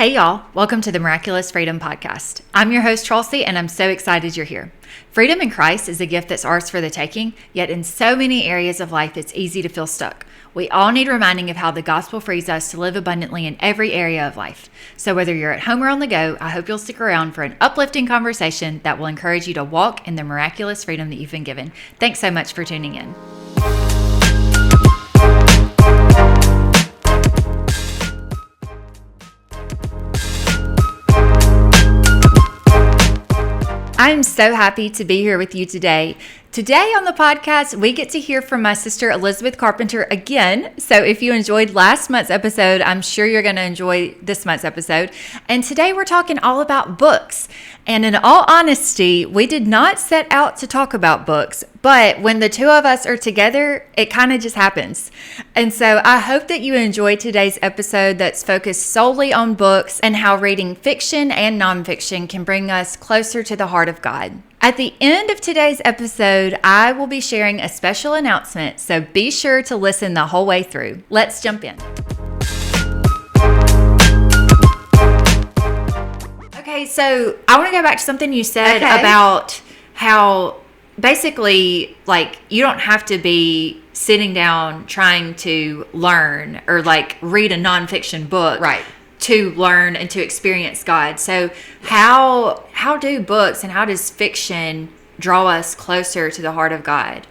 Hey y'all, welcome to the Miraculous Freedom Podcast. I'm your host Chelsea and I'm so excited you're here. Freedom in Christ is a gift that's ours for the taking, yet in so many areas of life it's easy to feel stuck. We all need reminding of how the gospel frees us to live abundantly in every area of life. So whether you're at home or on the go, I hope you'll stick around for an uplifting conversation that will encourage you to walk in the miraculous freedom that you've been given. Thanks so much for tuning in. I'm so happy to be here with you today. Today on the podcast, we get to hear from my sister Elizabeth Carpenter again. So if you enjoyed last month's episode, I'm sure you're going to enjoy this month's episode. And today we're talking all about books. And in all honesty, we did not set out to talk about books, but when the two of us are together, it kind of just happens. And so I hope that you enjoy today's episode that's focused solely on books and how reading fiction and nonfiction can bring us closer to the heart of God. At the end of today's episode, I will be sharing a special announcement, so be sure to listen the whole way through. Let's jump in. Okay, so I want to go back to something you said about how basically, like, you don't have to be sitting down trying to learn or like read a nonfiction book. Right. To learn and to experience God. So how do books and how does fiction draw us closer to the heart of God?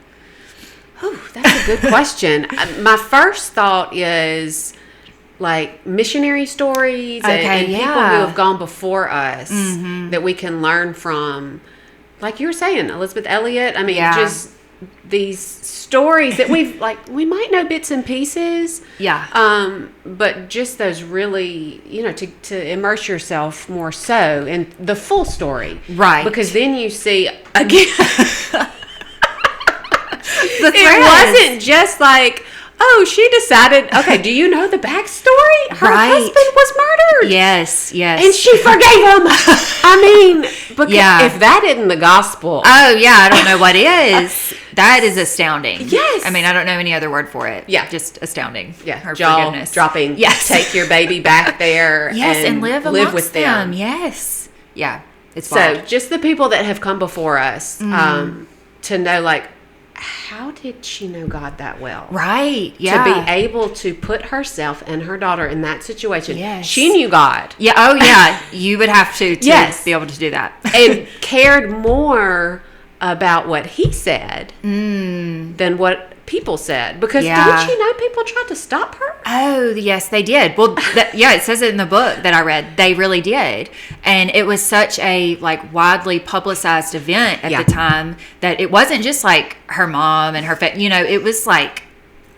Oh, that's a good question. My first thought is like missionary stories and people who have gone before us that we can learn from. Like you were saying, Elizabeth Elliot. I mean, just these stories that we might know bits and pieces. Yeah. But just those really, to immerse yourself more so in the full story. Right. Because then you see, again, it wasn't just like, oh, she decided, okay, do you know the backstory? Her husband was murdered. Yes. And she forgave him. I mean, if that isn't the gospel. Oh, yeah, I don't know what is. That is astounding. Yes. I mean, I don't know any other word for it. Yeah. Just astounding. Yeah. Her forgiveness. Dropping. Yes. Take your baby back there. And live with them. Yes. Yeah. It's so wild. Just the people that have come before us to know, like, how did she know God that well? Right. Yeah. To be able to put herself and her daughter in that situation. Yes. She knew God. Yeah. Oh, yeah. You would have to be able to do that. And cared more about what he said than what people said. Because didn't you know people tried to stop her? Oh, yes, they did. Well, it says it in the book that I read. They really did. And it was such a widely publicized event at the time that it wasn't just like her mom and her it was like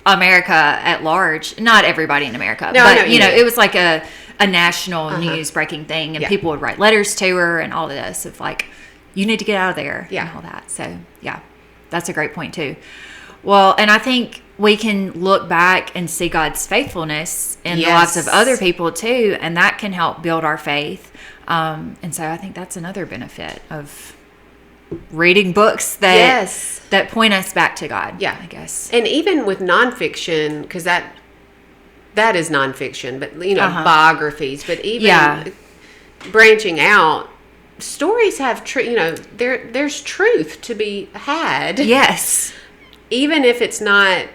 America at large. Not everybody in America. But, it was like a national news breaking thing. And people would write letters to her and all of this of like, you need to get out of there and all that. So, that's a great point too. Well, and I think we can look back and see God's faithfulness in the lives of other people too, and that can help build our faith. And so I think that's another benefit of reading books that point us back to God. Yeah, I guess. And even with nonfiction, because that is nonfiction, but biographies, but even branching out. Stories have there's truth to be had. Yes. Even if it's not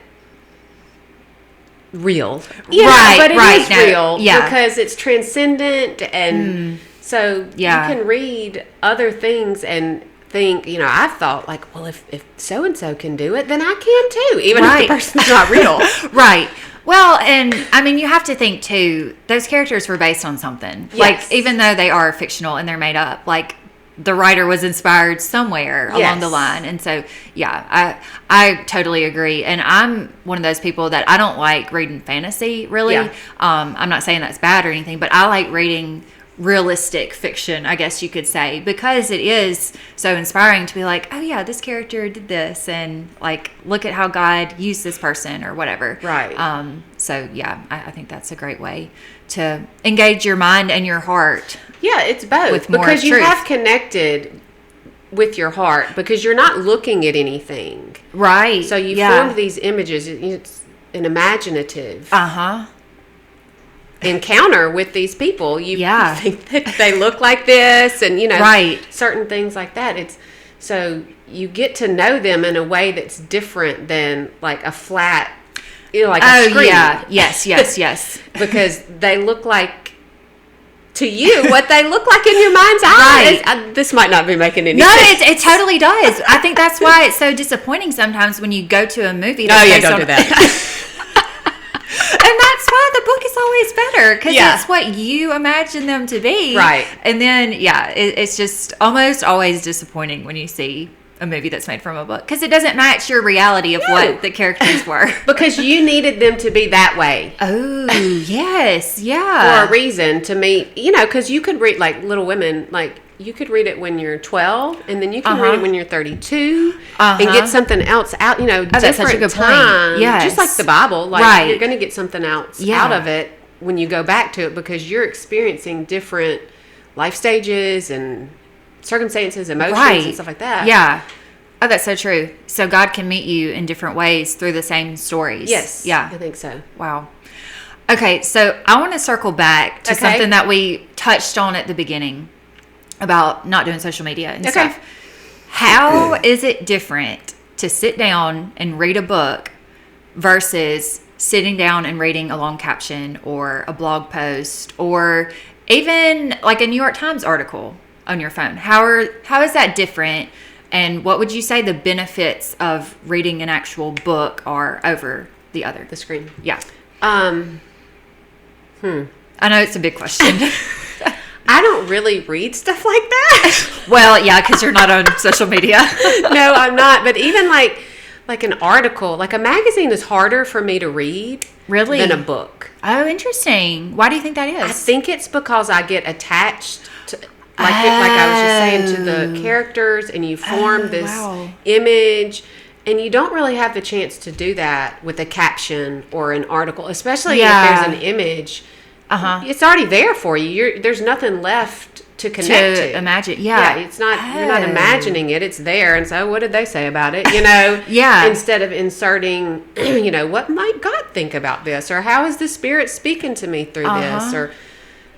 real. But it is real because it's transcendent and so you can read other things and think, I've thought like, well, if so-and-so can do it, then I can too, even if the person's not real. Right. Well, and I mean, you have to think too, those characters were based on something. Yes. Like, even though they are fictional and they're made up, like the writer was inspired somewhere along the line. And so, I totally agree. And I'm one of those people that I don't like reading fantasy, really. Yeah. I'm not saying that's bad or anything, but I like reading realistic fiction, I guess you could say, because it is so inspiring to be like, oh yeah, this character did this, and like, look at how God used this person or whatever. Right. So yeah, I think that's a great way to engage your mind and your heart. Yeah, it's both. With more because you truth. have connected with your heart because you're not looking at anything. Right. So you formed these images. It's an imaginative. encounter with these people. You Yeah. think that they look like this, and Right. certain things like that. It's so you get to know them in a way that's different than like a flat, like a screen. Yeah, yes. Because they look like, to you, what they look like in your mind's eye. Right. This might not be making any No, sense. it totally does. I think that's why it's so disappointing sometimes when you go to a movie. No, yeah, don't do that. And that's why the book is always better, because Yeah. it's what you imagine them to be. Right. And then, it's just almost always disappointing when you see a movie that's made from a book, because it doesn't match your reality of what the characters were. Because you needed them to be that way. Oh, yes. Yeah. For a reason to meet, because you could read, like, Little Women, like, you could read it when you're 12, and then you can read it when you're 32, and get something else out, different that's such a good time. point. Yes. Just like the Bible. Like, Right. you're going to get something else out of it when you go back to it, because you're experiencing different life stages and circumstances, emotions, and stuff like that. Yeah. Oh, that's so true. So God can meet you in different ways through the same stories. Yes. Yeah. I think so. Wow. Okay, so I want to circle back to something that we touched on at the beginning about not doing social media and stuff. How is it different to sit down and read a book versus sitting down and reading a long caption or a blog post or even like a New York Times article on your phone? How is that different? And what would you say the benefits of reading an actual book are over the other? The screen. Yeah. I I know it's a big question. don't really read stuff like that. Well, yeah, because you're not on social media. No, I'm not. But even like an article, like a magazine is harder for me to read Really? than a book. Oh, interesting. Why do you think that is? I think it's because I get attached to, like I was just saying, to the characters, and you form this image, and you don't really have the chance to do that with a caption or an article, especially if there's an image. It's already there for you. There's nothing left to connect to. Imagine. Yeah, it's not. You're not imagining it. It's there, and so what did they say about it? Instead of inserting, what might God think about this, or how is the Spirit speaking to me through this, or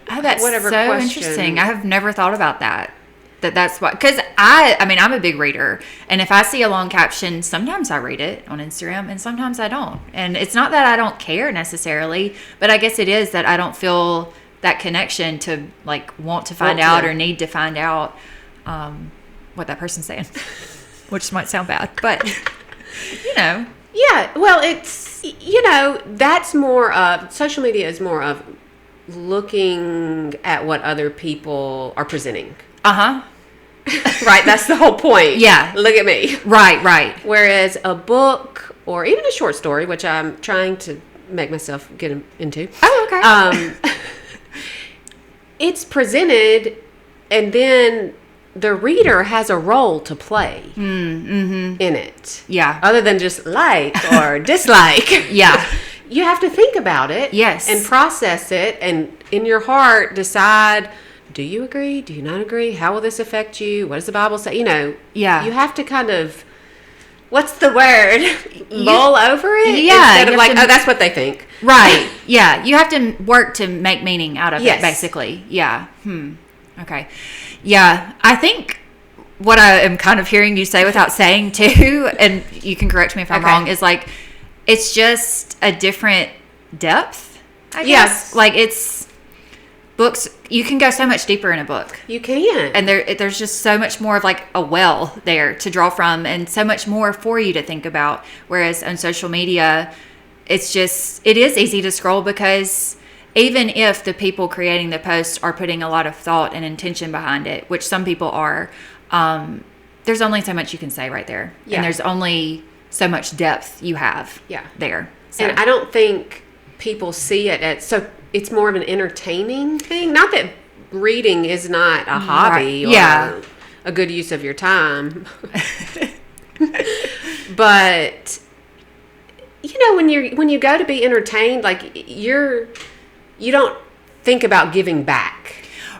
that's whatever so question. Interesting. I have never thought about that. That's why, because I mean, I'm a big reader, and if I see a long caption, sometimes I read it on Instagram, and sometimes I don't. And it's not that I don't care necessarily, but I guess it is that I don't feel that connection to like want to find out or need to find out what that person's saying, which might sound bad, but Yeah, well, it's that's more of social media is more of looking at what other people are presenting. Right, that's the whole point. Yeah. Look at me. Right. Whereas a book or even a short story, which I'm trying to make myself get into. Oh, okay. It's presented, and then the reader has a role to play in it. Yeah. Other than just like or dislike. Yeah. You have to think about it. Yes. And process it, and in your heart decide, do you agree? Do you not agree? How will this affect you? What does the Bible say? Yeah. You have to kind of, what's the word? Mull over it? Yeah. Instead of like, that's what they think. Right. Yeah. You have to work to make meaning out of Yes. it, basically. Yeah. Okay. Yeah. I think what I am kind of hearing you say without saying too, and you can correct me if I'm wrong, is like, it's just a different depth, I guess. Yes. Like it's books, you can go so much deeper in a book. You can. And there's just so much more of like a well there to draw from, and so much more for you to think about. Whereas on social media, it is easy to scroll, because even if the people creating the post are putting a lot of thought and intention behind it, which some people are, there's only so much you can say right there. Yeah. And there's only so much depth you have there. So. And I don't think people see it so it's more of an entertaining thing. Not that reading is not a hobby or a good use of your time. But when you go to be entertained, like you don't think about giving back.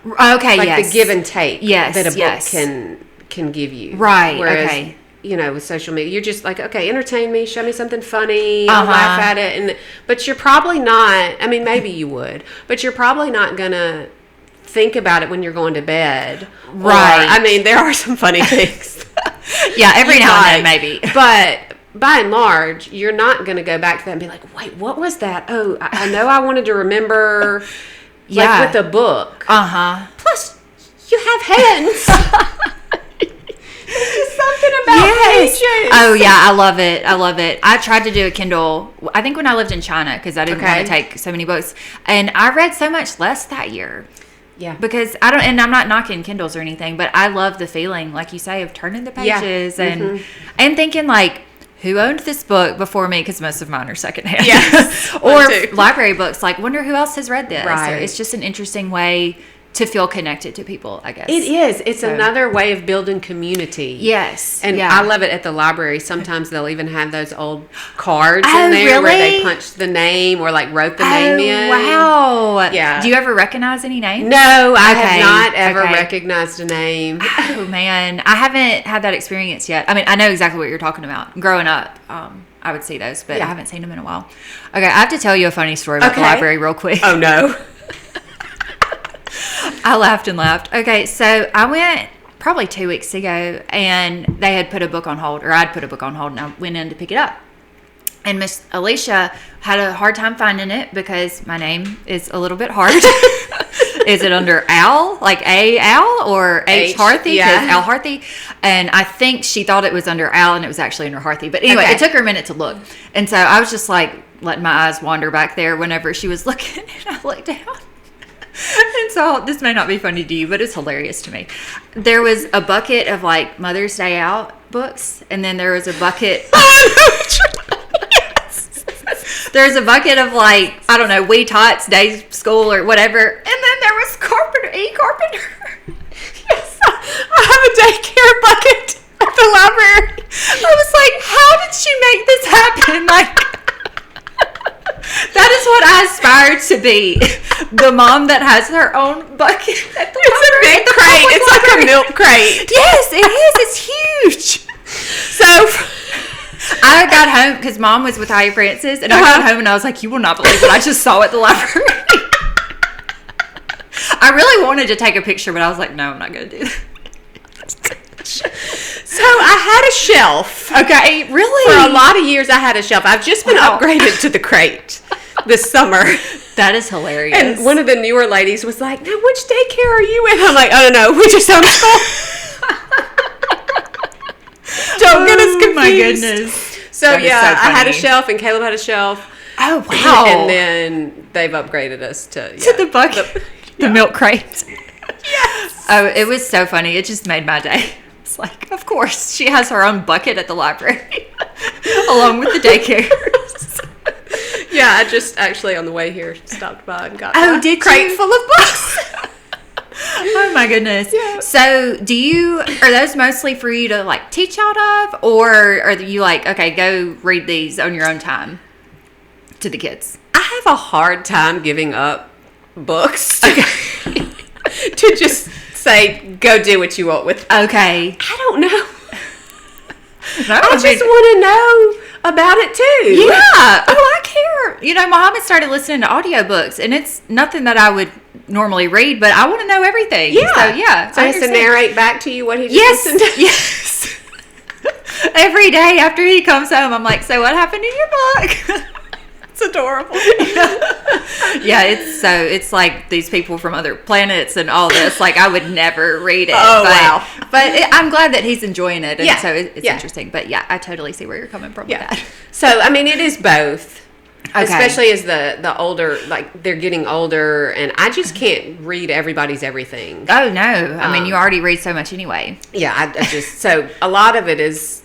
Okay, like the give and take that a book can give you. Right, Whereas okay. with social media, you're just like, okay, entertain me, show me something funny, I'll laugh at it, but you're probably not. I mean, maybe you would, but you're probably not gonna think about it when you're going to bed, right? I mean, there are some funny things. Yeah, every now and then, maybe, but by and large, you're not gonna go back to that and be like, wait, what was that? Oh, I know I wanted to remember. Like with a book. Plus, you have hands. There's just something about pages. Oh, yeah. I love it. I tried to do a Kindle, I think when I lived in China, because I didn't want to take so many books. And I read so much less that year. Yeah. Because and I'm not knocking Kindles or anything, but I love the feeling, like you say, of turning the pages and thinking, like, who owned this book before me? Because most of mine are secondhand. Yes. Or library books. Like, wonder who else has read this. Right. Or it's just an interesting way to feel connected to people, I guess. It is. It's another way of building community. Yes. And I love it at the library. Sometimes they'll even have those old cards in there where they punched the name or like wrote the name in. Wow. Yeah. Do you ever recognize any names? No, I have not ever recognized a name. Oh, man. I haven't had that experience yet. I mean, I know exactly what you're talking about. Growing up, I would see those, but I haven't seen them in a while. Okay, I have to tell you a funny story about the library real quick. Oh, no. I laughed and laughed. Okay, so I went probably 2 weeks ago, and they had put a book on hold, or I'd put a book on hold, and I went in to pick it up. And Miss Alicia had a hard time finding it because my name is a little bit hard. Is it under Al, like A. Al, or H. Harthy? Yeah. Al Harthy. And I think she thought it was under Al, and it was actually under Harthy. But anyway, it took her a minute to look. And so I was just like letting my eyes wander back there whenever she was looking, and I looked down. And so this may not be funny to you, but it's hilarious to me. There was a bucket of like Mother's Day Out books, and then there was a bucket. There's a bucket of like, I don't know, Wee Tots, Day School or whatever, and then there was Carpenter. Yes, I have a daycare bucket at the library. I was like, how did she make this happen? Like. That is what I aspire to be. The mom that has her own bucket at the It's a big crate. It's like a milk crate. Yes, it is. It's huge. So I got home because Mom was with Haya Francis, and I got home and I was like, you will not believe what I just saw at the library. I really wanted to take a picture, but I was like, no, I'm not going to do that. So I had a shelf. Okay, really? For a lot of years, I had a shelf. I've just been upgraded to the crate this summer. That is hilarious. And one of the newer ladies was like, now, which daycare are you in? I'm like, I don't know. We just homeschool. Don't get us confused. Oh, my goodness. So, I had a shelf, and Caleb had a shelf. Oh, wow. And then they've upgraded us to the bucket. The milk crate. Yes. Oh, it was so funny. It just made my day. It's like, of course, she has her own bucket at the library, along with the daycares. Yeah, I just actually on the way here stopped by and got a crate full of books. Oh my goodness. Yeah. So are those mostly for you to like teach out of, or are you like, okay, go read these on your own time to the kids? I have a hard time giving up books. Okay. To just say, go do what you want with them. Okay. I don't know. I just want to know about it too. Yeah. Oh, I care. You know, Muhammad started listening to audiobooks, and it's nothing that I would normally read, but I want to know everything. Yeah. So, yeah. So he has to narrate back to you what he just listened to? Yes. Every day after he comes home, I'm like, so what happened in your book? It's adorable. Yeah, it's like these people from other planets and all this. Like, I would never read it. Oh, wow. But I'm glad that he's enjoying it. And so it's yeah. interesting. But yeah, I totally see where you're coming from with that. So, I mean, it is both. Okay. Especially as the older, like, they're getting older, and I just can't read everybody's everything. Oh, no. I mean, you already read so much anyway. Yeah, I just, so a lot of it is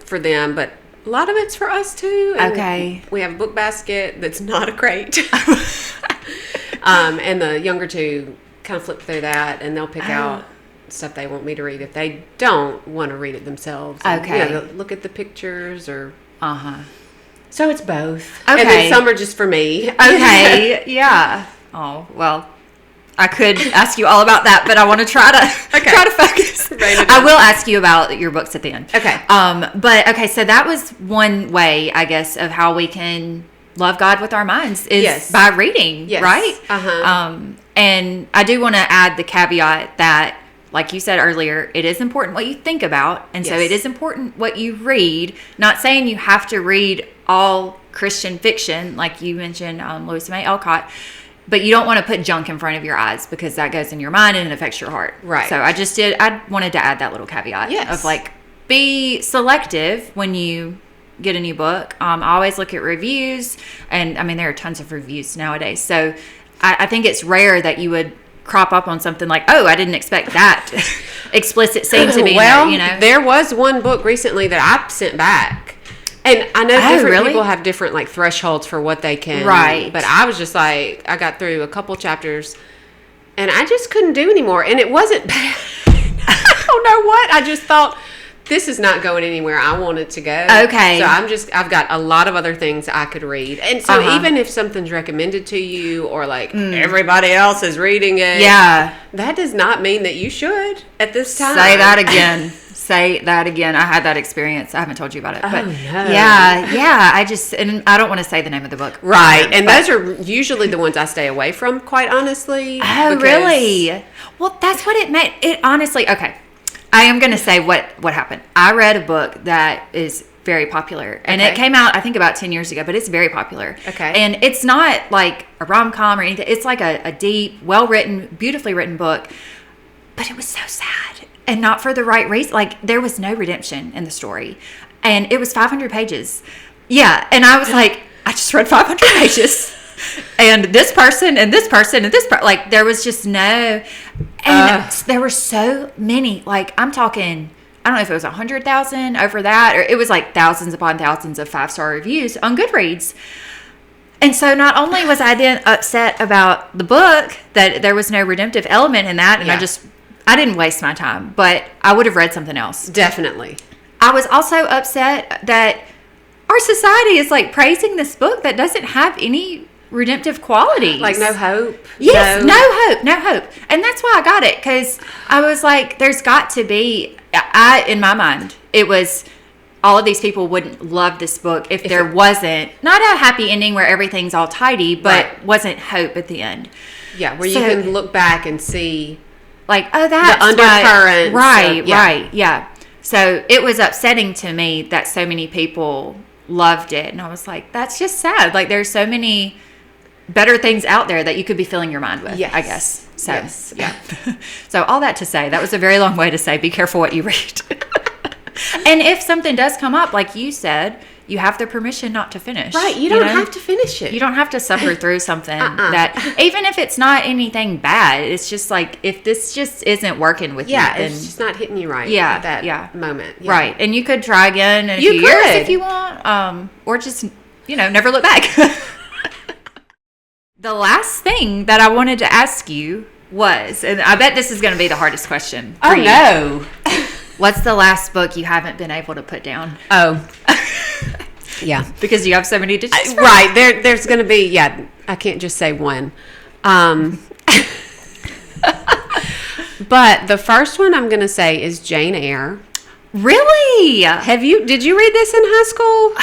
for them, but a lot of it's for us too. And okay. We have a book basket that's not a crate. And the younger two kind of flip through that, and they'll pick out stuff they want me to read if they don't want to read it themselves. Okay. And, they'll look at the pictures or... Uh-huh. So it's both. Okay. And then some are just for me. Okay. Yeah. Oh, well, I could ask you all about that, but I want to try to focus. I will ask you about your books at the end. Okay. But okay, so that was one way, I guess, of how we can love God with our minds is by reading, right? And I do want to add the caveat that, like you said earlier, it is important what you think about, and so it is important what you read. Not saying you have to read all Christian fiction, like you mentioned, Louisa May Alcott. But you don't want to put junk in front of your eyes because that goes in your mind and it affects your heart. Right. So I wanted to add that little caveat of like, be selective when you get a new book. I always look at reviews, and I mean, there are tons of reviews nowadays. So I think it's rare that you would crop up on something like, oh, I didn't expect that explicit scene to be well, there, you know? There was one book recently that I sent back. And I know different people have different like thresholds for what they can. Right. But I was just like, I got through a couple chapters and I just couldn't do anymore. And it wasn't bad. I don't know what. I just thought, this is not going anywhere I want it to go. Okay. So I've got a lot of other things I could read. And so even if something's recommended to you or like everybody else is reading it. Yeah. That does not mean that you should at this time. Say that again. Say that again. I had that experience. I haven't told you about it. But no. Yeah. And I don't want to say the name of the book. Right. And those are usually the ones I stay away from, quite honestly. Oh, really? Well, that's what it meant. It honestly, okay. I am going to say what happened. I read a book that is very popular. And it came out, I think, about 10 years ago, but it's very popular. Okay. And it's not like a rom-com or anything. It's like a deep, well-written, beautifully written book. But it was so sad. And not for the right reason. Like, there was no redemption in the story. And it was 500 pages. Yeah. And I was like, I just read 500 pages. And this person and this person and this person. Like, there was just no. And there were so many. Like, I'm talking, I don't know if it was 100,000 over that. Or it was like thousands upon thousands of 5-star reviews on Goodreads. And so not only was I then upset about the book, that there was no redemptive element in that. And I didn't waste my time, but I would have read something else. Definitely. I was also upset that our society is like praising this book that doesn't have any redemptive qualities. Like no hope. Yes, no hope. And that's why I got it, because I was like, there's got to be, in my mind, it was all of these people wouldn't love this book if there wasn't, not a happy ending where everything's all tidy, but wasn't hope at the end. Yeah, where you can look back and see. Like, oh, that's the undercurrents. Right. So it was upsetting to me that so many people loved it. And I was like, that's just sad. Like, there's so many better things out there that you could be filling your mind with, I guess. So, yeah. So all that to say, that was a very long way to say, be careful what you read. And if something does come up, like you said, you have the permission not to finish. Right. You don't have to finish it. You don't have to suffer through something that, even if it's not anything bad, it's just like, if this just isn't working with you. Yeah, it's just not hitting you right at that moment. Yeah. Right. And you could try again in a few years if you want, or just, never look back. The last thing that I wanted to ask you was, and I bet this is going to be the hardest question for you. No. What's the last book you haven't been able to put down? Oh. Yeah. Because you have so many to choose from. Right. There's going to be, I can't just say one. But the first one I'm going to say is Jane Eyre. Really? Did you read this in high school?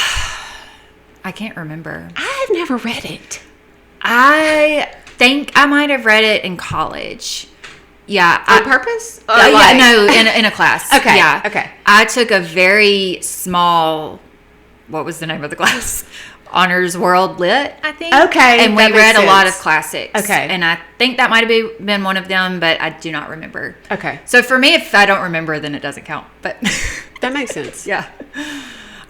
I can't remember. I have never read it. I think I might have read it in college. Yeah. On purpose? In a class. Okay. Yeah. Okay. I took a very small, what was the name of the class? Honors World Lit, I think. Okay. And we read a lot of classics. Okay. And I think that might have been one of them, but I do not remember. Okay. So for me, if I don't remember, then it doesn't count. But that makes sense. Yeah.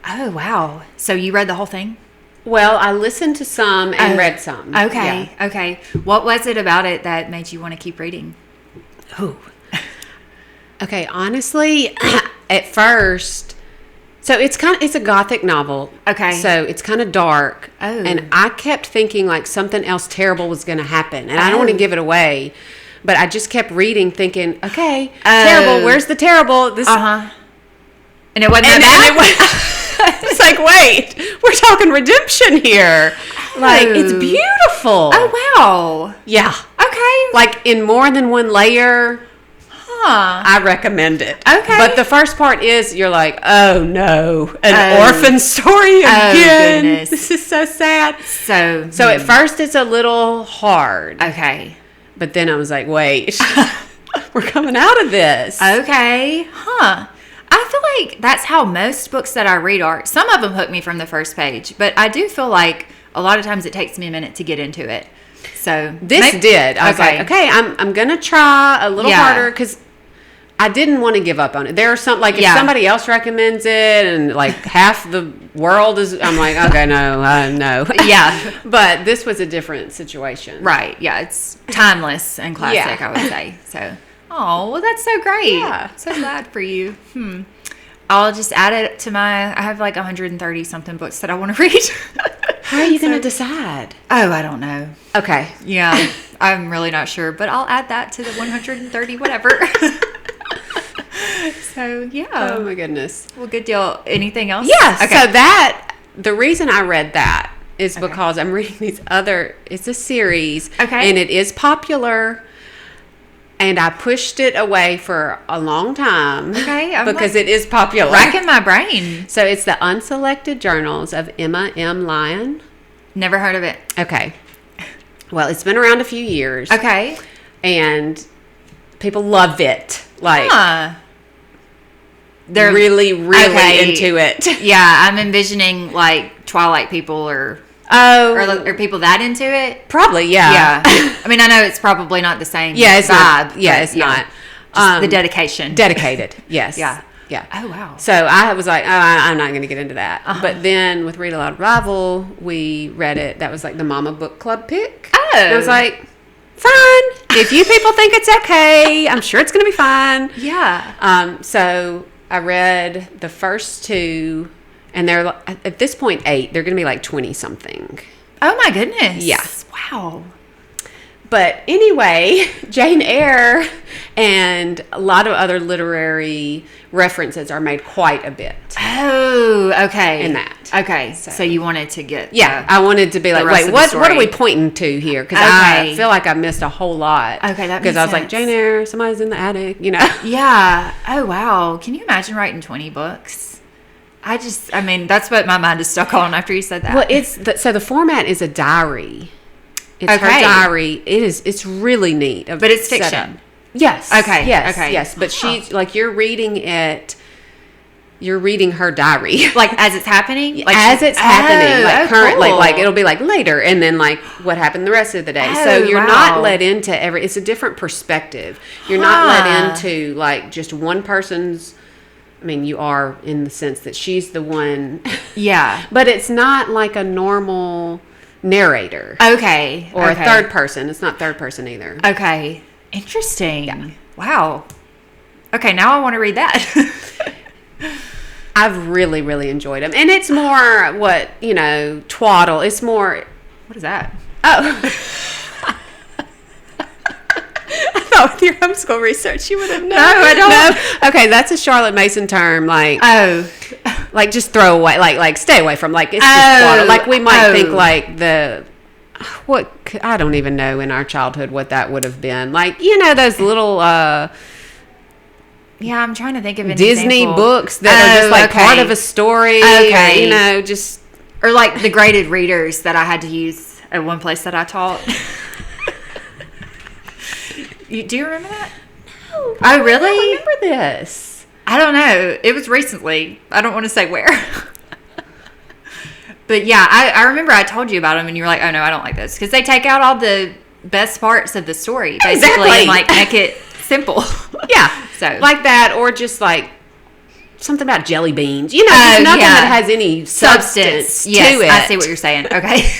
Oh, wow. So you read the whole thing? Well, I listened to some and read some. Okay. Yeah. Okay. What was it about it that made you want to keep reading? Oh. Okay, honestly, at first, so it's a gothic novel. Okay. So it's kind of dark. Oh. And I kept thinking like something else terrible was going to happen. And I don't want to give it away, but I just kept reading thinking, okay, terrible, where's the terrible? This And it wasn't that bad? It's like, wait, we're talking redemption here. Like, it's beautiful. Oh, wow. Yeah. Okay. Like, in more than one layer, I recommend it. Okay. But the first part is, you're like, oh, no. An orphan story again. Oh, goodness. This is so sad. So at first, it's a little hard. Okay. But then I was like, wait. We're coming out of this. Okay. Huh. I feel like that's how most books that I read are. Some of them hook me from the first page, but I do feel like a lot of times it takes me a minute to get into it. So this did. I was like, okay, I'm going to try a little harder because I didn't want to give up on it. There are some, like, if somebody else recommends it and, like, half the world is, I'm like, okay, no. Yeah. But this was a different situation. Right. Yeah. It's timeless and classic, I would say. So, well, that's so great. Yeah. So glad for you. I'll just add it to I have like 130 something books that I want to read. How are you going to decide? Oh, I don't know. Okay. Yeah. I'm really not sure, but I'll add that to the 130 whatever. So, yeah. Oh, my goodness. Well, good deal. Anything else? Yes. Okay. So the reason I read that is because I'm reading it's a series. Okay. And it is popular. And I pushed it away for a long time. Okay. Because it is popular. Racking my brain. So it's the Unselected Journals of Emma M. Lyon. Never heard of it. Okay. Well, it's been around a few years. Okay. And people love it. Like, they're really into it. Yeah, I'm envisioning like Twilight people or people that into it. Probably, yeah. I mean, I know it's probably not the same it's vibe. Not. Yeah, it's not. Just the dedication. Dedicated, yes. Yeah. Oh, wow. So I was like, I'm not going to get into that. But then with Read Aloud Rival, we read it. That was like the Mama Book Club pick. Oh. And I was like, fine. If you people think it's okay, I'm sure it's going to be fine. Yeah. So I read the first two, and they're at this point 8. They're going to be like 20 something. Oh my goodness. Yeah. Wow. But anyway, Jane Eyre and a lot of other literary references are made quite a bit. Oh, okay. In that. Okay. So you wanted to get I wanted to be like, wait, what are we pointing to here? Because I feel like I missed a whole lot. Okay, that makes Because I was like, Jane Eyre, somebody's in the attic, Yeah. Oh, wow. Can you imagine writing 20 books? I mean, that's what my mind is stuck on after you said that. Well, so the format is a diary. It's her diary. It's really neat. But it's fiction. Setup. Yes. Okay. Yes. Okay. Yes. But she's like, you're reading it. You're reading her diary, like as it's happening. Like as it's happening, like current, cool. like it'll be like later, and then like what happened the rest of the day. So you're not let into it's a different perspective. You're not let into like just one person's. I mean, you are in the sense that she's the one. Yeah. But it's not like a normal narrator. Okay. Or a third person. It's not third person either. Okay. Interesting. Yeah. Wow. Okay, now I want to read that. I've really, really enjoyed them. And it's more twaddle. It's more... What is that? Oh. I thought with your homeschool research you would have known. No, I don't. No? Okay, that's a Charlotte Mason term. Like, like just throw away. Like stay away from. Like, it's just twaddle. Like, we might think like I don't even know in our childhood what that would have been. Like, those little... Yeah, I'm trying to think of an Disney example. Books that are just like part of a story. Okay. Or, just... Or like the graded readers that I had to use at one place that I taught. Do you remember that? No. Oh, really? I don't remember this. I don't know. It was recently. I don't want to say where. But yeah, I remember I told you about them and you were like, oh no, I don't like this. Because they take out all the best parts of the story, basically, and like make it simple. Yeah. So like that, or just like something about jelly beans. Just nothing that has any substance to it. I see what you're saying. Okay.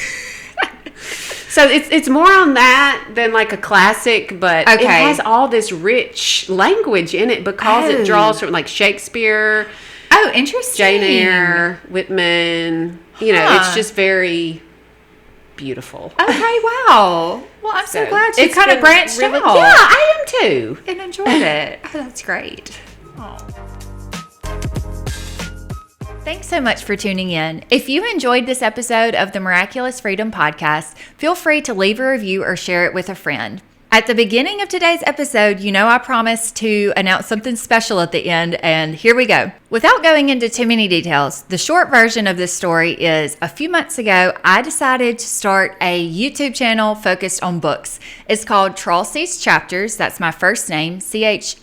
So it's more on that than like a classic, but it has all this rich language in it because it draws from like Shakespeare. Oh, interesting. Jane Eyre, Whitman. It's just very beautiful. Okay, wow. Well, I'm so glad you kind of branched out. Yeah, I am too. And enjoyed it. Oh, that's great. Oh. Thanks so much for tuning in. If you enjoyed this episode of the Miraculous Freedom Podcast, feel free to leave a review or share it with a friend. At the beginning of today's episode, I promised to announce something special at the end, and here we go. Without going into too many details, the short version of this story is a few months ago, I decided to start a YouTube channel focused on books. It's called Charlesie's Chapters. That's my first name, Charlsie.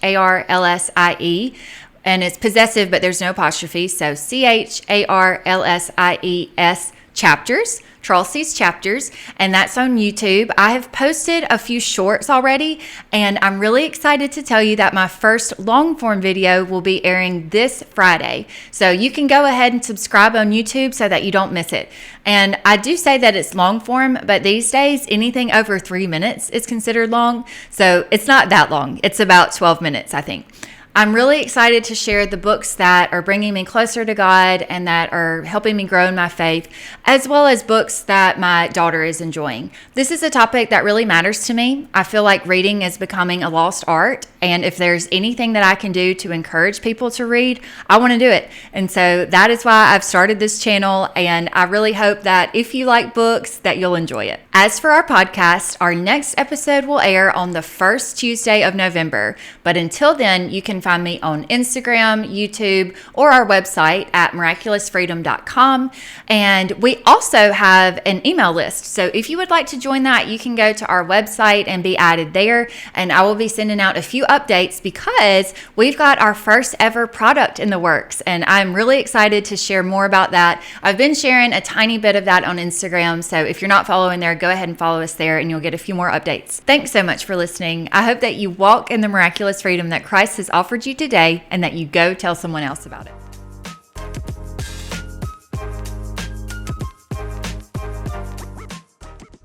And it's possessive, but there's no apostrophe. So Charlsies Chapters, Charlesie's Chapters, and that's on YouTube. I have posted a few shorts already, and I'm really excited to tell you that my first long form video will be airing this Friday. So you can go ahead and subscribe on YouTube so that you don't miss it. And I do say that it's long form, but these days anything over 3 minutes is considered long. So it's not that long. It's about 12 minutes, I think. I'm really excited to share the books that are bringing me closer to God and that are helping me grow in my faith, as well as books that my daughter is enjoying. This is a topic that really matters to me. I feel like reading is becoming a lost art, and if there's anything that I can do to encourage people to read, I want to do it. And so that is why I've started this channel, and I really hope that if you like books, that you'll enjoy it. As for our podcast, our next episode will air on the first Tuesday of November, but until then, you can find me on Instagram, YouTube, or our website at miraculousfreedom.com. And we also have an email list. So if you would like to join that, you can go to our website and be added there. And I will be sending out a few updates because we've got our first ever product in the works. And I'm really excited to share more about that. I've been sharing a tiny bit of that on Instagram. So if you're not following there, go ahead and follow us there and you'll get a few more updates. Thanks so much for listening. I hope that you walk in the miraculous freedom that Christ has offered you today and that you go tell someone else about it.